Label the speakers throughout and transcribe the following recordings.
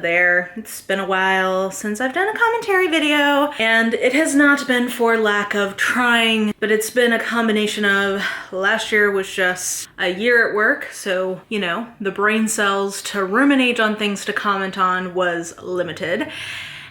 Speaker 1: there. It's been a while since I've done a commentary video, and it has not been for lack of trying, but it's been a combination of last year was just a year at work, so, you know, the brain cells to ruminate on things to comment on was limited.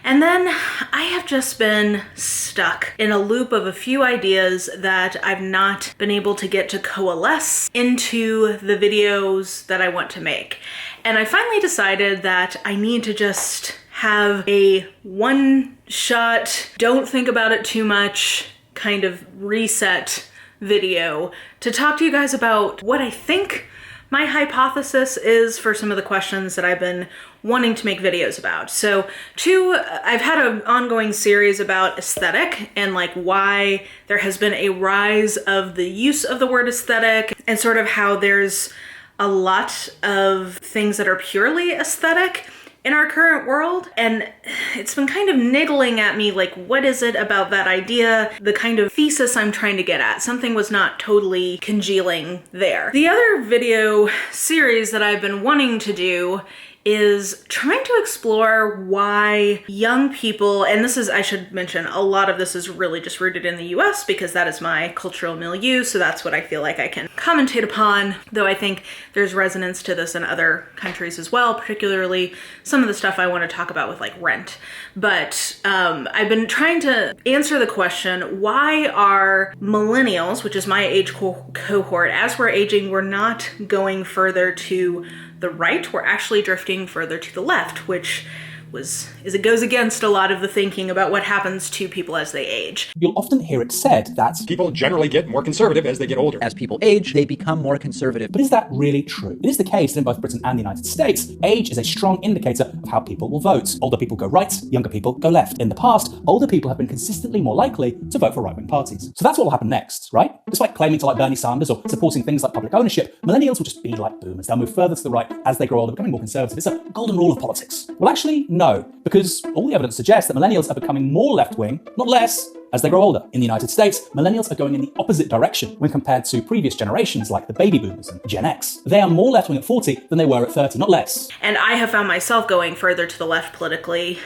Speaker 1: And then I have just been stuck in a loop of a few ideas that I've not been able to get to coalesce into the videos that I want to make. And I finally decided that I need to just have a one-shot, don't think about it too much, kind of reset video to talk to you guys about what I think my hypothesis is for some of the questions that I've been wanting to make videos about. So I've had an ongoing series about aesthetic and like why there has been a rise of the use of the word aesthetic and sort of how there's a lot of things that are purely aesthetic in our current world. And it's been kind of niggling at me, like, what is it about that idea, the kind of thesis I'm trying to get at? Something was not totally congealing there. The other video series that I've been wanting to do is trying to explore why young people, and this is, I should mention, a lot of this is really just rooted in the US because that is my cultural milieu, so that's what I feel like I can commentate upon, though I think there's resonance to this in other countries as well, particularly some of the stuff I want to talk about with like Rent. But I've been trying to answer the question, why are millennials, which is my age cohort, as we're aging, we're not going further to the right, we're actually drifting further to the left, which it goes against a lot of the thinking about what happens to people as they age.
Speaker 2: You'll often hear it said that
Speaker 3: people generally get more conservative as they get older.
Speaker 4: As people age, they become more conservative.
Speaker 2: But is that really true? It is the case that in both Britain and the United States, age is a strong indicator of how people will vote. Older people go right, younger people go left. In the past, older people have been consistently more likely to vote for right-wing parties. So that's what will happen next, right? Despite claiming to like Bernie Sanders or supporting things like public ownership, millennials will just be like boomers. They'll move further to the right as they grow older, becoming more conservative. It's a golden rule of politics. Well, actually, no, because all the evidence suggests that millennials are becoming more left-wing, not less, as they grow older. In the United States, millennials are going in the opposite direction when compared to previous generations like the baby boomers and Gen X. They are more left-wing at 40 than they were at 30, not less.
Speaker 1: And I have found myself going further to the left politically,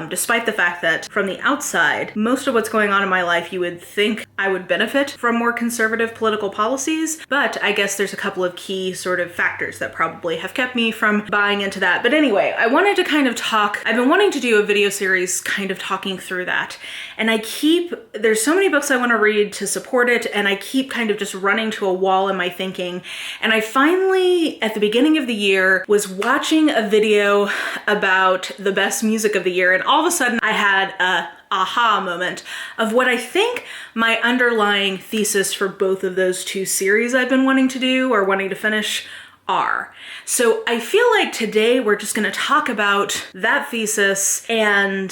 Speaker 1: despite the fact that from the outside, most of what's going on in my life, you would think I would benefit from more conservative political policies, but I guess there's a couple of key sort of factors that probably have kept me from buying into that. But anyway, I wanted to kind of I've been wanting to do a video series kind of talking through that, and there's so many books I want to read to support it, and I keep kind of just running to a wall in my thinking. And I finally, at the beginning of the year, was watching a video about the best music of the year, and all of a sudden I had a aha moment of what I think my underlying thesis for both of those two series I've been wanting to do or wanting to finish are. So I feel like today we're just going to talk about that thesis, and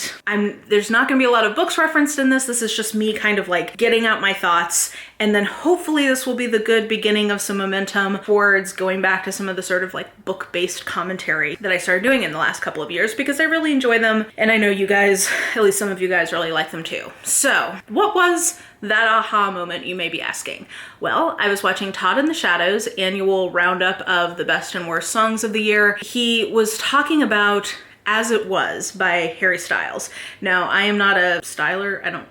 Speaker 1: there's not going to be a lot of books referenced in this. This is just me kind of like getting out my thoughts, and then hopefully this will be the good beginning of some momentum towards going back to some of the sort of like book-based commentary that I started doing in the last couple of years because I really enjoy them, and I know you guys, at least some of you guys, really like them too. So what was that aha moment, you may be asking? Well, I was watching Todd in the Shadow's annual roundup of the best and worst songs of the year. He was talking about As It Was by Harry Styles. Now, I am not a styler.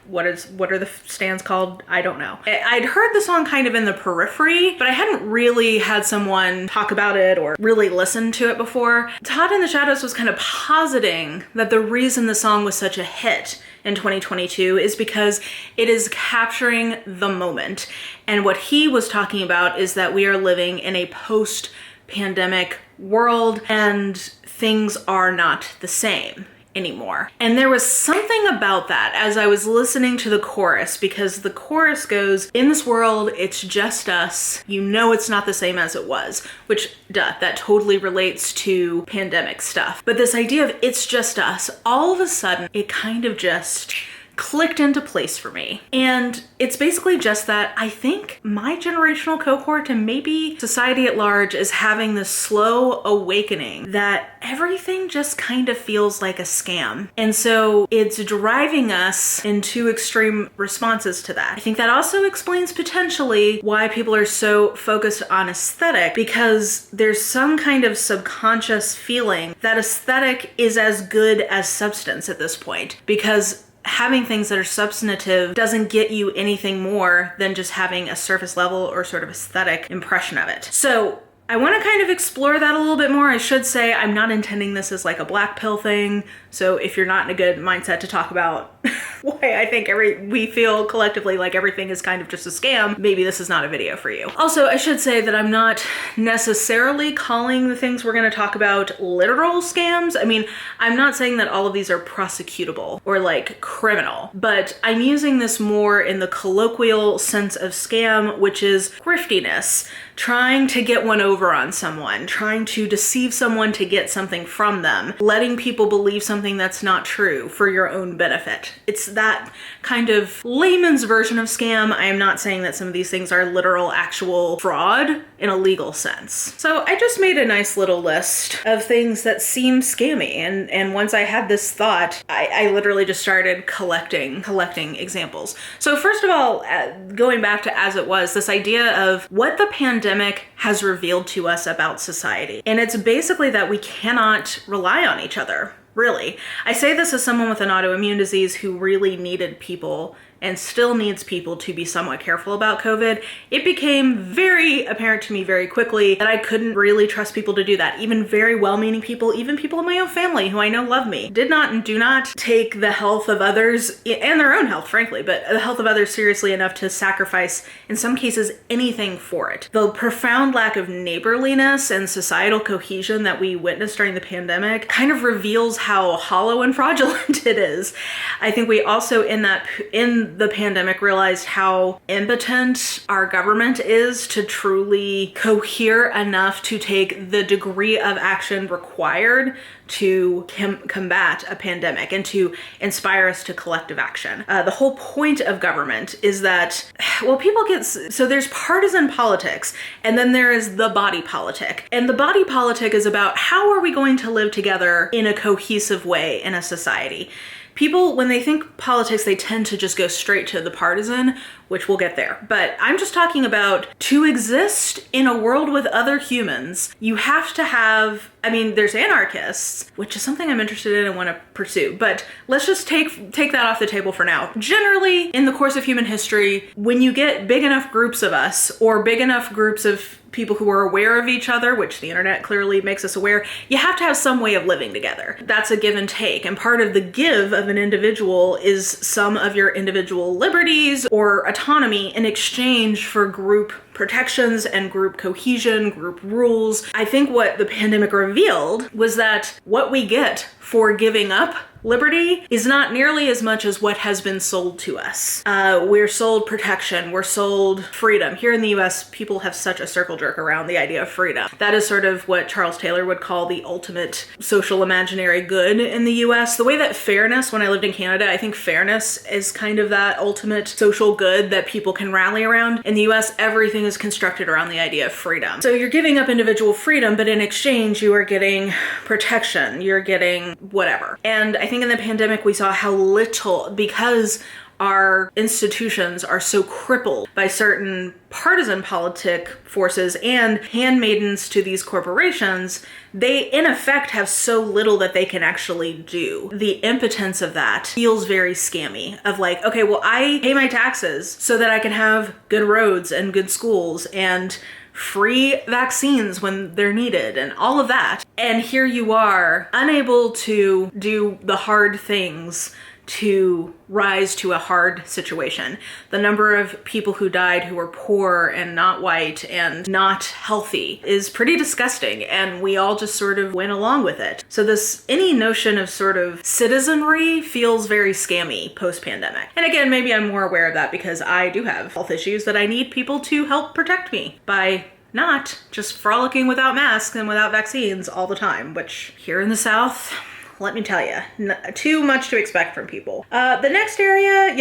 Speaker 1: What are the stands called? I don't know. I'd heard the song kind of in the periphery, but I hadn't really had someone talk about it or really listen to it before. Todd in the Shadows was kind of positing that the reason the song was such a hit in 2022 is because it is capturing the moment. And what he was talking about is that we are living in a post-pandemic world and things are not the same anymore. And there was something about that as I was listening to the chorus, because the chorus goes, in this world, it's just us. You know it's not the same as it was, which, that totally relates to pandemic stuff. But this idea of it's just us, all of a sudden, it kind of just clicked into place for me. And it's basically just that I think my generational cohort and maybe society at large is having this slow awakening that everything just kind of feels like a scam. And so it's driving us in two extreme responses to that. I think that also explains potentially why people are so focused on aesthetic, because there's some kind of subconscious feeling that aesthetic is as good as substance at this point, because having things that are substantive doesn't get you anything more than just having a surface level or sort of aesthetic impression of it. So I want to kind of explore that a little bit more. I should say I'm not intending this as like a black pill thing. So if you're not in a good mindset to talk about why I think we feel collectively like everything is kind of just a scam, maybe this is not a video for you. Also, I should say that I'm not necessarily calling the things we're going to talk about literal scams. I mean, I'm not saying that all of these are prosecutable or like criminal, but I'm using this more in the colloquial sense of scam, which is griftiness, trying to get one over on someone, trying to deceive someone to get something from them, letting people believe something that's not true for your own benefit. It's that kind of layman's version of scam. I am not saying that some of these things are literal, actual fraud in a legal sense. So I just made a nice little list of things that seem scammy. And once I had this thought, I literally just started collecting examples. So first of all, going back to as it was, this idea of what the pandemic has revealed to us about society. And it's basically that we cannot rely on each other. Really. I say this as someone with an autoimmune disease who really needed people and still needs people to be somewhat careful about COVID. It became very apparent to me very quickly that I couldn't really trust people to do that. Even very well-meaning people, even people in my own family who I know love me, did not and do not take the health of others and their own health, frankly, but the health of others seriously enough to sacrifice, in some cases, anything for it. The profound lack of neighborliness and societal cohesion that we witnessed during the pandemic kind of reveals how hollow and fraudulent it is. I think we also in the pandemic realized how impotent our government is to truly cohere enough to take the degree of action required to combat a pandemic and to inspire us to collective action. The whole point of government is that, well, so there's partisan politics, and then there is the body politic. And the body politic is about how are we going to live together in a cohesive way in a society. People, when they think politics, they tend to just go straight to the partisan, which we'll get there. But I'm just talking about to exist in a world with other humans, you have to have, there's anarchists, which is something I'm interested in and want to pursue, but let's just take that off the table for now. Generally, in the course of human history, when you get big enough groups of us or big enough groups of people who are aware of each other, which the internet clearly makes us aware, you have to have some way of living together. That's a give and take. And part of the give of an individual is some of your individual liberties or autonomy in exchange for group protections and group cohesion, group rules. I think what the pandemic revealed was that what we get for giving up liberty is not nearly as much as what has been sold to us. We're sold protection, we're sold freedom. Here in the US, people have such a circle jerk around the idea of freedom. That is sort of what Charles Taylor would call the ultimate social imaginary good in the US. The way that fairness, when I lived in Canada, I think fairness is kind of that ultimate social good that people can rally around. In the US, everything is constructed around the idea of freedom. So you're giving up individual freedom, but in exchange, you are getting protection, you're getting whatever. And I think in the pandemic, we saw how little, because our institutions are so crippled by certain partisan politic forces and handmaidens to these corporations, they in effect have so little that they can actually do. The impotence of that feels very scammy, of like, okay, well, I pay my taxes so that I can have good roads and good schools and free vaccines when they're needed and all of that. And here you are, unable to do the hard things to rise to a hard situation. The number of people who died who were poor and not white and not healthy is pretty disgusting, and we all just sort of went along with it. So any notion of sort of citizenry feels very scammy post-pandemic. And again, maybe I'm more aware of that because I do have health issues that I need people to help protect me by not just frolicking without masks and without vaccines all the time, which here in the South, let me tell you, too much to expect from people. The next area,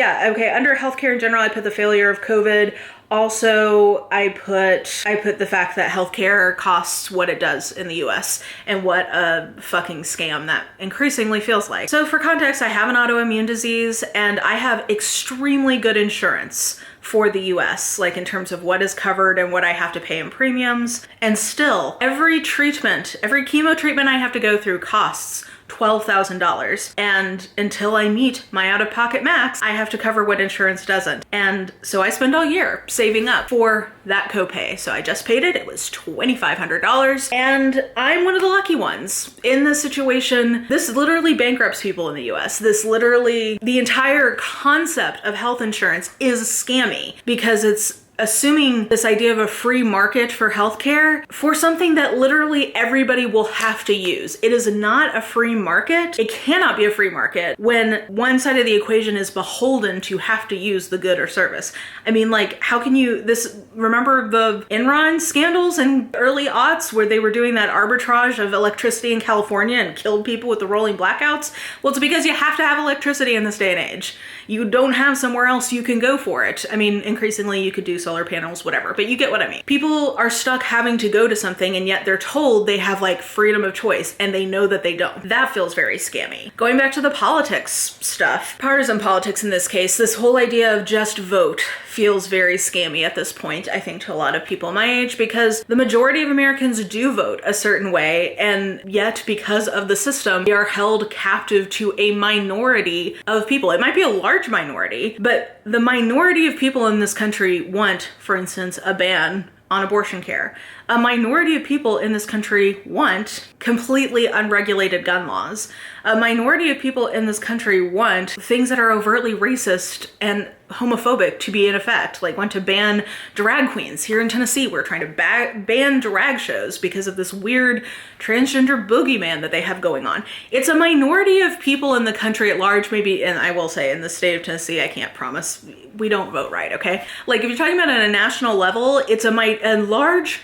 Speaker 1: under healthcare in general, I put the failure of COVID. Also, I put the fact that healthcare costs what it does in the US and what a fucking scam that increasingly feels like. So for context, I have an autoimmune disease and I have extremely good insurance for the US, like in terms of what is covered and what I have to pay in premiums. And still, every chemo treatment I have to go through costs $12,000. And until I meet my out-of-pocket max, I have to cover what insurance doesn't. And so I spend all year saving up for that copay. So I just paid it. It was $2,500. And I'm one of the lucky ones in this situation. This literally bankrupts people in the US. The entire concept of health insurance is scammy because it's assuming this idea of a free market for healthcare for something that literally everybody will have to use. It is not a free market. It cannot be a free market when one side of the equation is beholden to have to use the good or service. I mean, like, how can you, remember the Enron scandals in early aughts where they were doing that arbitrage of electricity in California and killed people with the rolling blackouts? Well, it's because you have to have electricity in this day and age. You don't have somewhere else you can go for it. I mean, increasingly you could do solar panels, whatever, but you get what I mean. People are stuck having to go to something and yet they're told they have like freedom of choice and they know that they don't. That feels very scammy. Going back to the politics stuff, partisan politics in this case, this whole idea of just vote feels very scammy at this point, I think, to a lot of people my age, because the majority of Americans do vote a certain way, and yet because of the system, we are held captive to a minority of people. It might be a large minority, but the minority of people in this country want, for instance, a ban on abortion care. A minority of people in this country want completely unregulated gun laws. A minority of people in this country want things that are overtly racist and homophobic to be in effect, like want to ban drag queens. Here in Tennessee, we're trying to ban drag shows because of this weird transgender boogeyman that they have going on. It's a minority of people in the country at large, maybe, and I will say in the state of Tennessee, I can't promise, we don't vote right, okay? Like if you're talking about at a national level, it's a large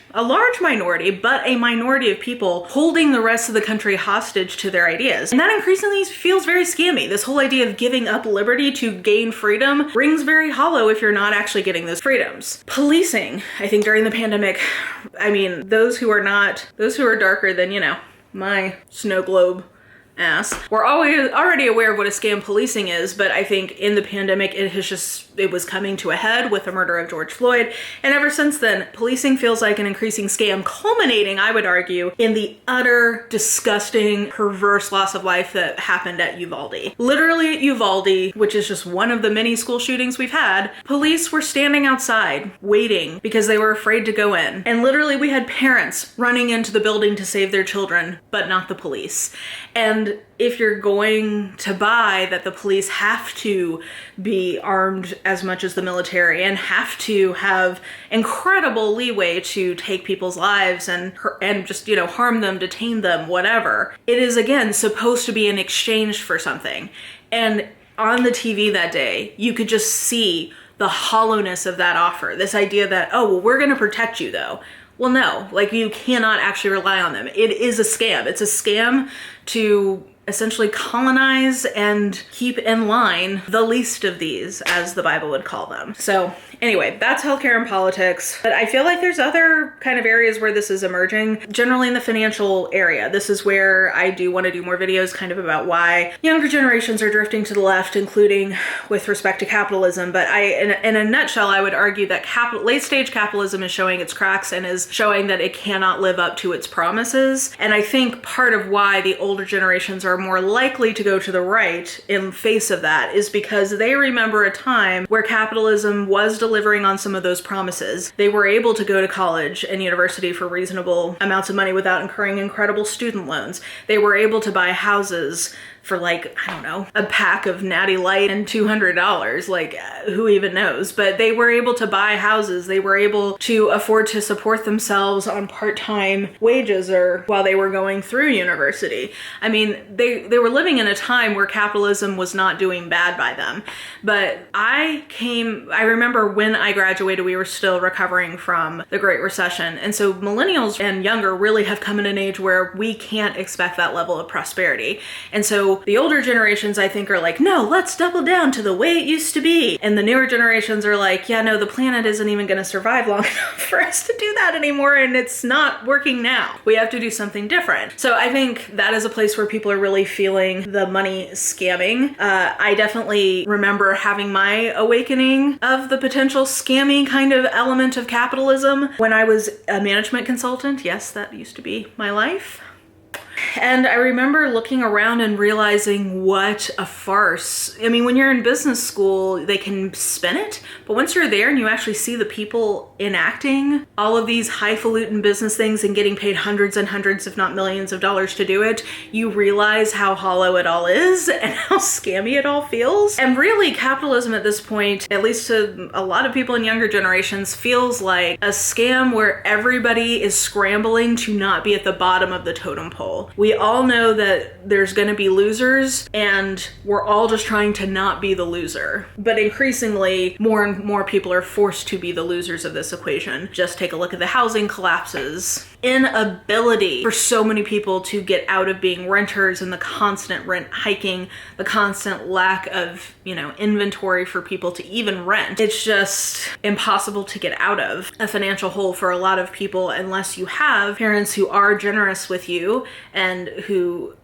Speaker 1: minority, but a minority of people holding the rest of the country hostage to their ideas. And that increasingly feels very scammy. This whole idea of giving up liberty to gain freedom rings very hollow if you're not actually getting those freedoms. Policing, I think during the pandemic, I mean, those who are darker than, my snow globe ass, we're already aware of what a scam policing is, but I think in the pandemic it was coming to a head with the murder of George Floyd, and ever since then policing feels like an increasing scam, culminating, I would argue, in the utter disgusting perverse loss of life that happened at Uvalde. Literally at Uvalde, which is just one of the many school shootings we've had, police were standing outside waiting because they were afraid to go in, and literally we had parents running into the building to save their children, but not the police. And if you're going to buy that the police have to be armed as much as the military and have to have incredible leeway to take people's lives and just, harm them, detain them, whatever, it is again supposed to be in exchange for something. And on the TV that day, you could just see the hollowness of that offer. This idea that, oh, well, we're going to protect you though. Well, no, like you cannot actually rely on them. It is a scam. It's a scam to essentially colonize and keep in line the least of these, as the Bible would call them. So anyway, that's healthcare and politics. But I feel like there's other kind of areas where this is emerging, generally in the financial area. This is where I do want to do more videos kind of about why younger generations are drifting to the left, including with respect to capitalism. But in a nutshell, I would argue that late stage capitalism is showing its cracks and is showing that it cannot live up to its promises. And I think part of why the older generations are more likely to go to the right in face of that is because they remember a time where capitalism was delivering on some of those promises. They were able to go to college and university for reasonable amounts of money without incurring incredible student loans. They were able to buy houses for like, I don't know, a pack of Natty Light and $200. Like, who even knows? But they were able to buy houses. They were able to afford to support themselves on part-time wages or while they were going through university. I mean, they were living in a time where capitalism was not doing bad by them. But I remember when I graduated, we were still recovering from the Great Recession. And so millennials and younger really have come in an age where we can't expect that level of prosperity. And so the older generations, I think, are like, no, let's double down to the way it used to be. And the newer generations are like, yeah, no, the planet isn't even going to survive long enough for us to do that anymore. And it's not working now. We have to do something different. So I think that is a place where people are really feeling the money scamming. I definitely remember having my awakening of the potential scammy kind of element of capitalism when I was a management consultant. Yes, that used to be my life. And I remember looking around and realizing what a farce. I mean, when you're in business school, they can spin it, but once you're there and you actually see the people enacting all of these highfalutin business things and getting paid hundreds and hundreds, if not millions of dollars to do it, you realize how hollow it all is and how scammy it all feels. And really, capitalism at this point, at least to a lot of people in younger generations, feels like a scam where everybody is scrambling to not be at the bottom of the totem pole. We all know that there's going to be losers, and we're all just trying to not be the loser. But increasingly, more and more people are forced to be the losers of this equation. Just take a look at the housing collapses. Inability for so many people to get out of being renters and the constant rent hiking, the constant lack of, inventory for people to even rent. It's just impossible to get out of a financial hole for a lot of people unless you have parents who are generous with you and who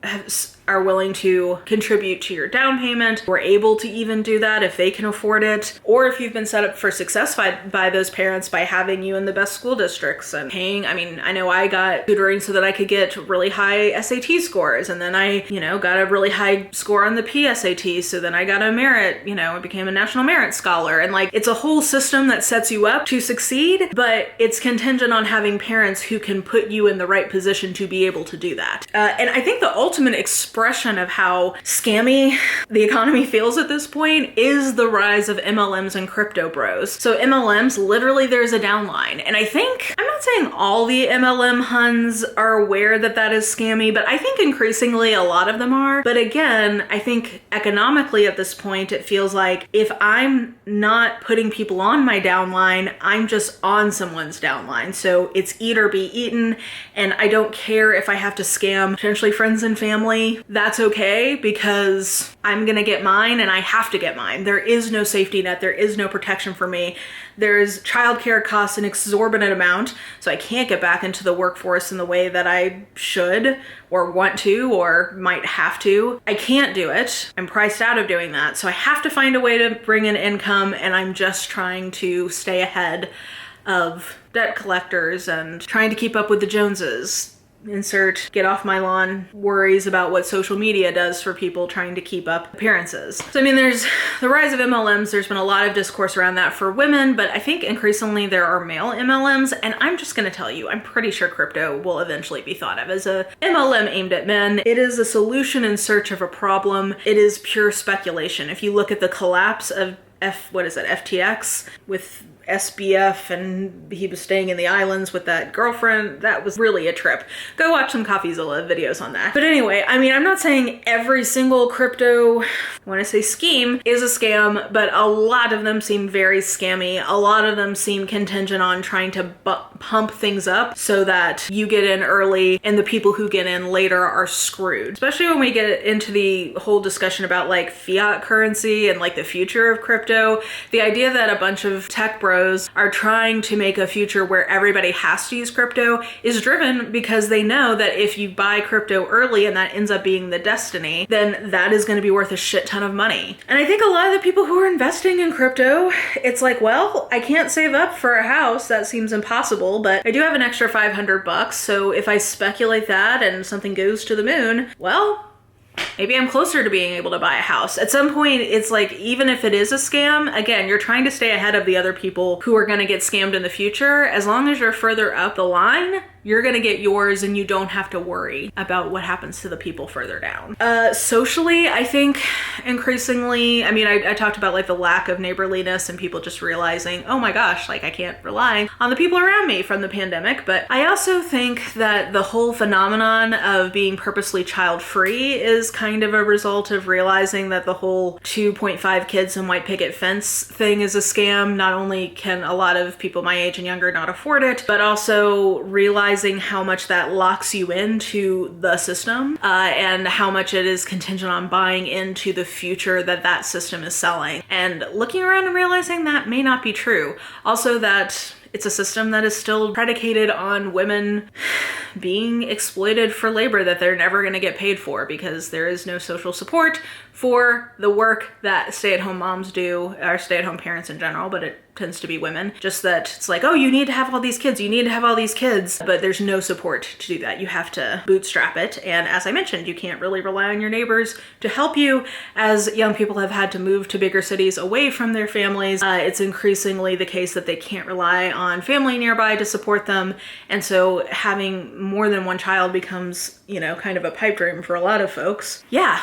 Speaker 1: are willing to contribute to your down payment, or able to even do that if they can afford it, or if you've been set up for success by those parents by having you in the best school districts and paying. I mean, I know I got tutoring so that I could get really high SAT scores, and then I, got a really high score on the PSAT, so then I got a merit, I became a national merit scholar, and like, it's a whole system that sets you up to succeed, but it's contingent on having parents who can put you in the right position to be able to do that. And I think the ultimate expression of how scammy the economy feels at this point is the rise of MLMs and crypto bros. So MLMs, literally there's a downline. And I think, I'm not saying all the MLM huns are aware that that is scammy, but I think increasingly a lot of them are. But again, I think economically at this point, it feels like if I'm not putting people on my downline, I'm just on someone's downline. So it's eat or be eaten. And I don't care if I have to scam potentially friends and family. That's okay, because I'm gonna get mine and I have to get mine. There is no safety net. There is no protection for me. There's childcare costs an exorbitant amount, so I can't get back into the workforce in the way that I should or want to or might have to. I can't do it. I'm priced out of doing that. So I have to find a way to bring in income, and I'm just trying to stay ahead of debt collectors and trying to keep up with the Joneses. Insert get off my lawn worries about what social media does for people trying to keep up appearances. So I mean, there's the rise of MLMs. There's been a lot of discourse around that for women, but I think increasingly there are male MLMs, and I'm just going to tell you, I'm pretty sure crypto will eventually be thought of as a MLM aimed at men. It is a solution in search of a problem. It is pure speculation. If you look at the collapse of FTX with SBF, and he was staying in the islands with that girlfriend. That was really a trip. Go watch some CoffeeZilla videos on that. But anyway, I mean, I'm not saying every single crypto, when I say scheme, is a scam, but a lot of them seem very scammy. A lot of them seem contingent on trying to pump things up so that you get in early and the people who get in later are screwed. Especially when we get into the whole discussion about like fiat currency and like the future of crypto. The idea that a bunch of tech bros are trying to make a future where everybody has to use crypto is driven because they know that if you buy crypto early and that ends up being the destiny, then that is going to be worth a shit ton of money. And I think a lot of the people who are investing in crypto, it's like, well, I can't save up for a house. That seems impossible, but I do have an extra $500. So if I speculate that and something goes to the moon, well, maybe I'm closer to being able to buy a house. At some point, it's like, even if it is a scam, again, you're trying to stay ahead of the other people who are going to get scammed in the future. As long as you're further up the line, you're gonna get yours and you don't have to worry about what happens to the people further down. Socially, I think increasingly, I mean, I talked about like the lack of neighborliness and people just realizing, oh my gosh, like I can't rely on the people around me from the pandemic. But I also think that the whole phenomenon of being purposely child-free is kind of a result of realizing that the whole 2.5 kids and white picket fence thing is a scam. Not only can a lot of people my age and younger not afford it, but also realizing how much that locks you into the system and how much it is contingent on buying into the future that that system is selling. And looking around and realizing that may not be true. Also that it's a system that is still predicated on women being exploited for labor that they're never going to get paid for because there is no social support for the work that stay-at-home moms do, or stay-at-home parents in general, but it tends to be women. Just that it's like, oh, you need to have all these kids, you need to have all these kids, but there's no support to do that. You have to bootstrap it. And as I mentioned, you can't really rely on your neighbors to help you. As young people have had to move to bigger cities away from their families, it's increasingly the case that they can't rely on family nearby to support them. And so having more than one child becomes, you know, kind of a pipe dream for a lot of folks. Yeah.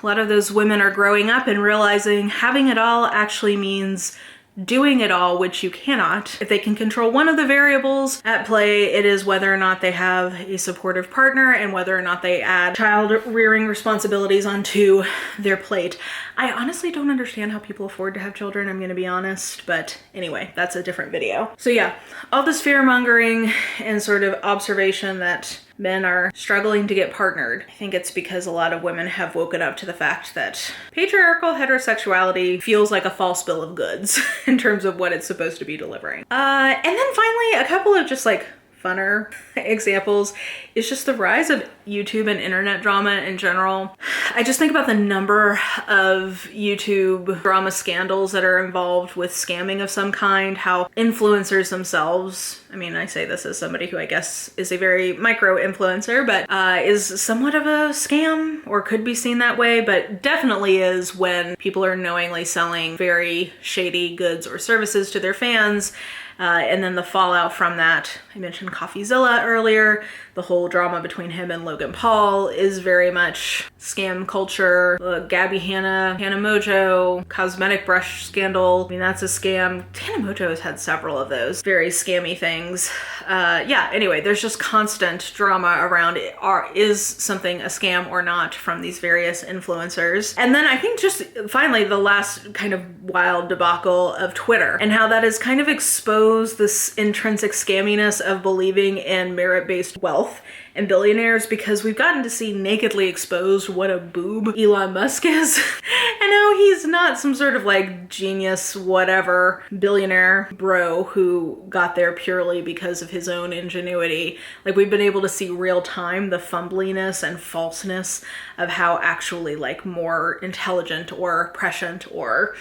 Speaker 1: A lot of those women are growing up and realizing having it all actually means doing it all, which you cannot. If they can control one of the variables at play, it is whether or not they have a supportive partner and whether or not they add child rearing responsibilities onto their plate. I honestly don't understand how people afford to have children, I'm gonna be honest, but anyway, that's a different video. So yeah, all this fear mongering and sort of observation that men are struggling to get partnered. I think it's because a lot of women have woken up to the fact that patriarchal heterosexuality feels like a false bill of goods in terms of what it's supposed to be delivering. And then finally, a couple of just like funner examples is just the rise of YouTube and internet drama in general. I just think about the number of YouTube drama scandals that are involved with scamming of some kind, how influencers themselves, I mean, I say this as somebody who I guess is a very micro influencer, but is somewhat of a scam or could be seen that way, but definitely is when people are knowingly selling very shady goods or services to their fans. And then the fallout from that, I mentioned CoffeeZilla earlier, the whole drama between him and Logan Paul is very much scam culture. Gabby Hanna Mojo, cosmetic brush scandal, I mean, that's a scam. Hannah Mojo has had several of those very scammy things. Yeah, anyway, there's just constant drama around it. Is something a scam or not from these various influencers? And then I think just finally the last kind of wild debacle of Twitter and how that has kind of exposed this intrinsic scamminess of believing in merit-based wealth and billionaires, because we've gotten to see nakedly exposed what a boob Elon Musk is and how he's not some sort of like genius whatever billionaire bro who got there purely because of his own ingenuity. Like, we've been able to see real time the fumbliness and falseness of how actually like more intelligent or prescient or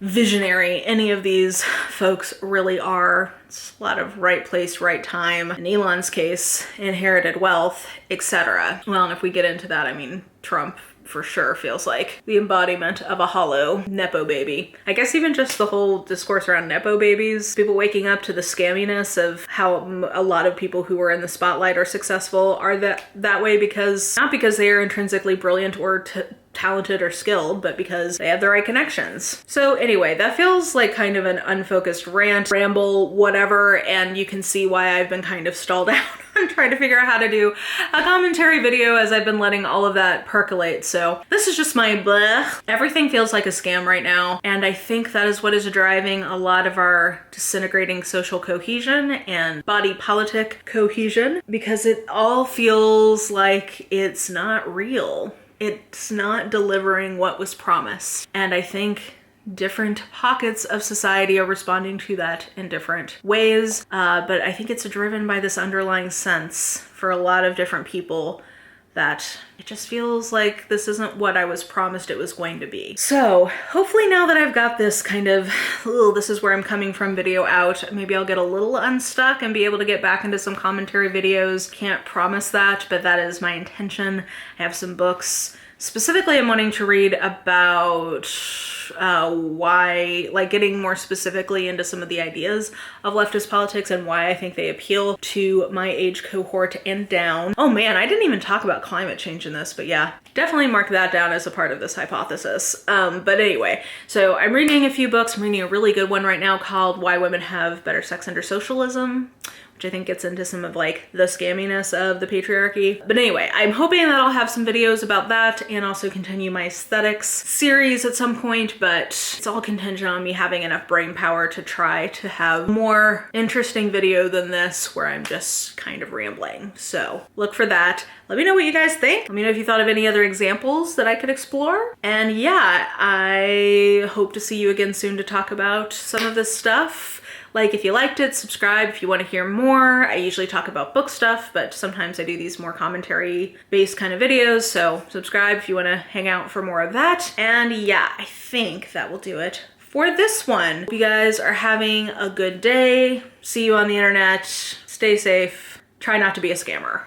Speaker 1: visionary any of these folks really are. It's a lot of right place, right time. In Elon's case, inherited wealth, etc. Well, and if we get into that, I mean, Trump for sure feels like the embodiment of a hollow Nepo baby. I guess even just the whole discourse around Nepo babies, people waking up to the scamminess of how a lot of people who are in the spotlight are successful are that way because, not because they are intrinsically brilliant or talented or skilled, but because they have the right connections. So anyway, that feels like kind of an unfocused rant, ramble, whatever, and you can see why I've been kind of stalled out on trying to figure out how to do a commentary video as I've been letting all of that percolate. So this is just my bleh. Everything feels like a scam right now, and I think that is what is driving a lot of our disintegrating social cohesion and body politic cohesion, because it all feels like it's not real. It's not delivering what was promised. And I think different pockets of society are responding to that in different ways. But I think it's driven by this underlying sense for a lot of different people that it just feels like this isn't what I was promised it was going to be. So hopefully now that I've got this kind of, this is where I'm coming from video out, maybe I'll get a little unstuck and be able to get back into some commentary videos. Can't promise that, but that is my intention. I have some books Specifically, I'm wanting to read about why, like getting more specifically into some of the ideas of leftist politics and why I think they appeal to my age cohort and down. Oh man, I didn't even talk about climate change in this, but yeah, definitely mark that down as a part of this hypothesis. But anyway, so I'm reading a few books. I'm reading a really good one right now called Why Women Have Better Sex Under Socialism, which I think gets into some of like the scamminess of the patriarchy. But anyway, I'm hoping that I'll have some videos about that and also continue my aesthetics series at some point, but it's all contingent on me having enough brain power to try to have more interesting video than this where I'm just kind of rambling. So look for that. Let me know what you guys think. Let me know if you thought of any other examples that I could explore. And yeah, I hope to see you again soon to talk about some of this stuff. Like if you liked it, subscribe if you want to hear more. I usually talk about book stuff, but sometimes I do these more commentary based kind of videos. So subscribe if you want to hang out for more of that. And yeah, I think that will do it for this one. Hope you guys are having a good day. See you on the internet. Stay safe. Try not to be a scammer.